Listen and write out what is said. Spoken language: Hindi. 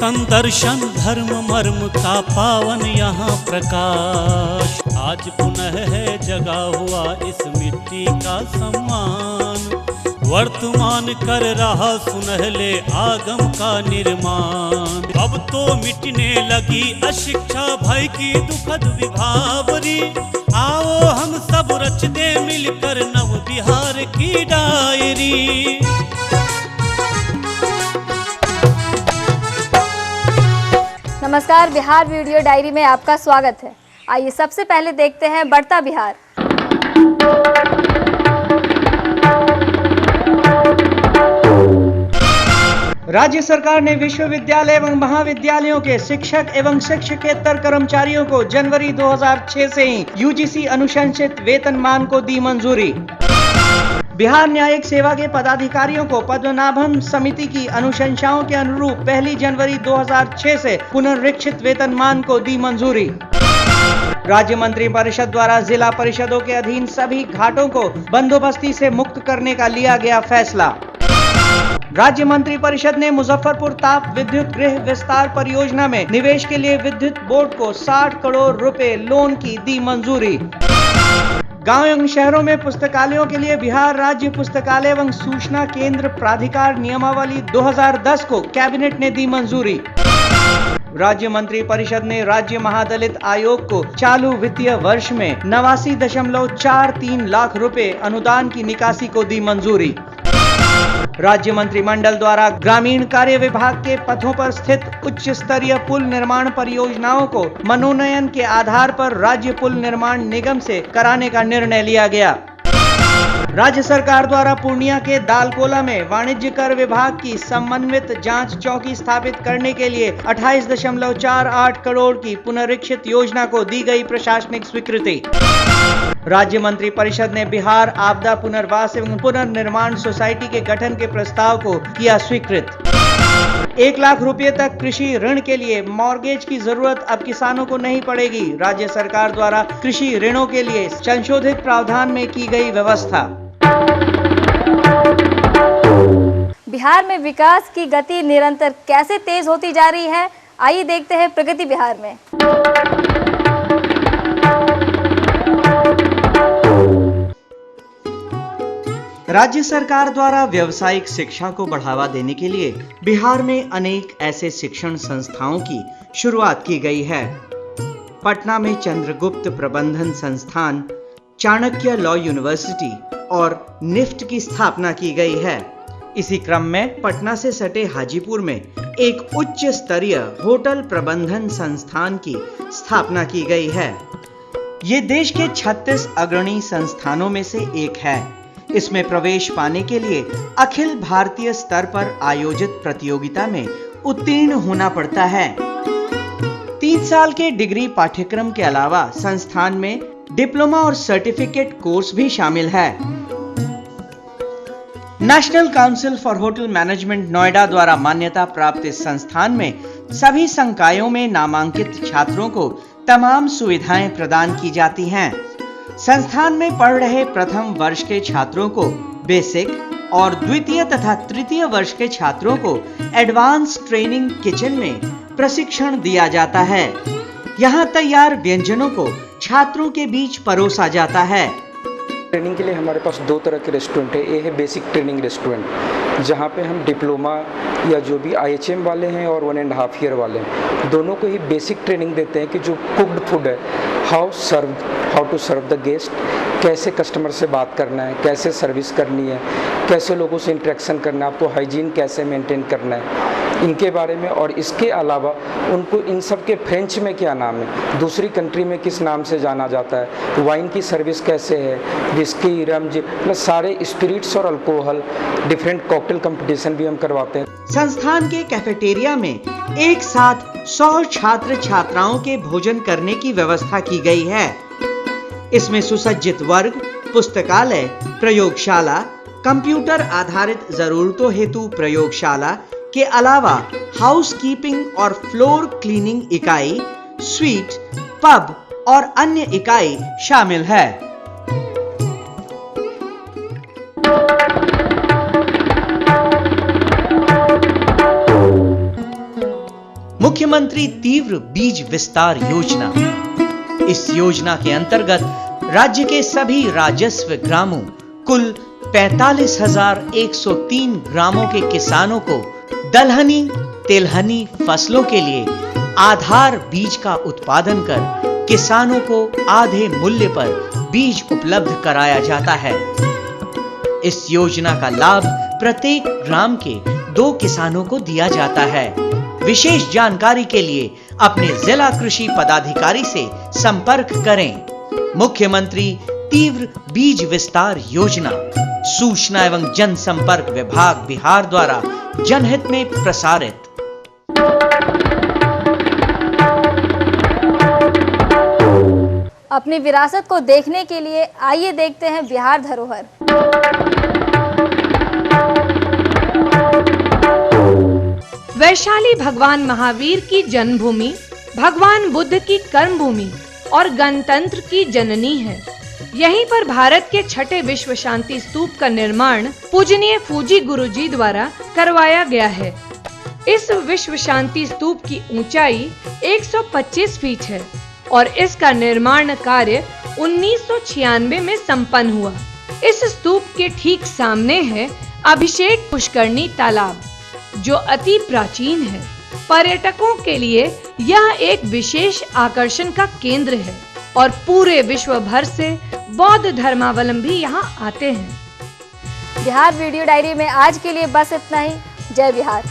सनातन दर्शन धर्म मर्म का पावन यहाँ प्रकाश। आज पुनः है जगा हुआ इस मिट्टी का सम्मान, वर्तमान कर रहा सुनहले आगम का निर्माण। अब तो मिटने लगी अशिक्षा भय की दुखद विभावरी, आओ हम सब रच दे मिलकर नव बिहार की डायरी। नमस्कार, बिहार वीडियो डायरी में आपका स्वागत है। आइए सबसे पहले देखते हैं बढ़ता बिहार। राज्य सरकार ने विश्वविद्यालय एवं महाविद्यालयों के शिक्षक एवं शिक्षकेतर कर्मचारियों को जनवरी 2006 से ही यूजीसी अनुशंसित वेतनमान को दी मंजूरी। बिहार न्यायिक सेवा के पदाधिकारियों को पद्मनाभन समिति की अनुशंसाओं के अनुरूप 1 जनवरी 2006 से पुनरीक्षित वेतनमान को दी मंजूरी। राज्य मंत्री परिषद द्वारा जिला परिषदों के अधीन सभी घाटों को बंदोबस्ती से मुक्त करने का लिया गया फैसला। राज्य मंत्री परिषद ने मुजफ्फरपुर ताप विद्युत गृह विस्तार परियोजना में निवेश के लिए विद्युत बोर्ड को 60 करोड़ रुपए लोन की दी मंजूरी। गांव एवं शहरों में पुस्तकालयों के लिए बिहार राज्य पुस्तकालय एवं सूचना केंद्र प्राधिकार नियमावली 2010 को कैबिनेट ने दी मंजूरी। राज्य मंत्री परिषद ने राज्य महादलित आयोग को चालू वित्तीय वर्ष में 89.43 लाख रुपए अनुदान की निकासी को दी मंजूरी। राज्य मंत्रिमंडल द्वारा ग्रामीण कार्य विभाग के पथों पर स्थित उच्च स्तरीय पुल निर्माण परियोजनाओं को मनोनयन के आधार पर राज्य पुल निर्माण निगम से कराने का निर्णय लिया गया। राज्य सरकार द्वारा पूर्णिया के दालकोला में वाणिज्य कर विभाग की समन्वित जांच चौकी स्थापित करने के लिए 28.48 करोड़ की पुनरीक्षित योजना को दी गई प्रशासनिक स्वीकृति। राज्य मंत्री परिषद ने बिहार आपदा पुनर्वास एवं पुनर्निर्माण सोसाइटी के गठन के प्रस्ताव को किया स्वीकृत। 1 लाख रुपए तक कृषि ऋण के लिए मॉर्गेज की जरूरत अब किसानों को नहीं पड़ेगी। राज्य सरकार द्वारा कृषि ऋणों के लिए संशोधित प्रावधान में की गई व्यवस्था। बिहार में विकास की गति निरंतर कैसे तेज होती जा रही है, आइए देखते हैं प्रगति बिहार में। राज्य सरकार द्वारा व्यावसायिक शिक्षा को बढ़ावा देने के लिए बिहार में अनेक ऐसे शिक्षण संस्थाओं की शुरुआत की गई है। पटना में चंद्रगुप्त प्रबंधन संस्थान, चाणक्य लॉ यूनिवर्सिटी और निफ्ट की स्थापना की गई है। इसी क्रम में पटना से सटे हाजीपुर में एक उच्च स्तरीय होटल प्रबंधन संस्थान की स्थापना की गई है। ये देश के 36 अग्रणी संस्थानों में से एक है। इसमें प्रवेश पाने के लिए अखिल भारतीय स्तर पर आयोजित प्रतियोगिता में उत्तीर्ण होना पड़ता है। 3 साल के डिग्री पाठ्यक्रम के अलावा संस्थान में डिप्लोमा और सर्टिफिकेट कोर्स भी शामिल है। National council for hotel management Noida द्वारा मान्यता प्राप्त इस संस्थान में सभी संकायों में नामांकित छात्रों को तमाम सुविधाएं प्रदान की जाती हैं। संस्थान में पढ़ रहे प्रथम वर्ष के छात्रों को बेसिक और द्वितीय तथा तृतीय वर्ष के छात्रों को एडवांस ट्रेनिंग किचन में प्रशिक्षण दिया जाता है। यहाँ तैयार व्यंजनों को छात्रों के बीच परोसा जाता है। ट्रेनिंग के लिए हमारे पास 2 तरह के रेस्टोरेंट है। ये है बेसिक ट्रेनिंग रेस्टोरेंट, जहाँ पे हम डिप्लोमा या जो भी IHM वाले हैं और 1.5 ईयर वाले हैं, दोनों को ही बेसिक ट्रेनिंग देते हैं कि जो कुक्ड फूड है, how to serve the guest, कैसे कस्टमर से बात करना है, कैसे सर्विस करनी है, कैसे लोगों से इंटरेक्शन करना है, आपको हाइजीन कैसे मेंटेन करना है, इनके बारे में। और इसके अलावा उनको इन सब के फ्रेंच में क्या नाम है, दूसरी कंट्री में किस नाम से जाना जाता है, वाइन की सर्विस कैसे है, विस्की, रम, मतलब सारे स्पिरिट्स और अल्कोहल, डिफरेंट कॉकटेल कंपटीशन भी हम करवाते हैं। संस्थान के कैफेटेरिया में एक साथ 100 छात्र छात्राओं के भोजन करने की व्यवस्था की गई है। इसमें सुसज्जित वर्ग, पुस्तकालय, प्रयोगशाला, कंप्यूटर आधारित जरूरतों हेतु प्रयोगशाला के अलावा हाउसकीपिंग और फ्लोर क्लीनिंग इकाई, स्वीट, पब और अन्य इकाई शामिल है। मुख्यमंत्री तीव्र बीज विस्तार योजना। इस योजना के अंतर्गत राज्य के सभी राजस्व ग्रामों कुल 45,103 ग्रामों के किसानों को दलहनी तिलहनी फसलों के लिए आधार बीज का उत्पादन कर किसानों को आधे मूल्य पर बीज उपलब्ध कराया जाता है। इस योजना का लाभ प्रत्येक ग्राम के 2 किसानों को दिया जाता है। विशेष जानकारी के लिए अपने जिला कृषि पदाधिकारी से संपर्क करें। मुख्यमंत्री तीव्र बीज विस्तार योजना, सूचना एवं जनसंपर्क विभाग बिहार द्वारा जनहित में प्रसारित। अपनी विरासत को देखने के लिए आइए देखते हैं बिहार धरोहर। वैशाली भगवान महावीर की जन्मभूमि, भगवान बुद्ध की कर्मभूमि और गणतंत्र की जननी है। यहीं पर भारत के छठे विश्व शांति स्तूप का निर्माण पूजनीय फूजी गुरुजी द्वारा करवाया गया है। इस विश्व शांति स्तूप की ऊंचाई 125 फीट है और इसका निर्माण कार्य 1996 में संपन्न हुआ। इस स्तूप के ठीक सामने है अभिषेक पुष्करणी तालाब, जो अति प्राचीन है। पर्यटकों के लिए यह एक विशेष आकर्षण का केंद्र है और पूरे विश्व भर से बौद्ध धर्मावलंबी यहाँ आते हैं। बिहार वीडियो डायरी में आज के लिए बस इतना ही। जय बिहार।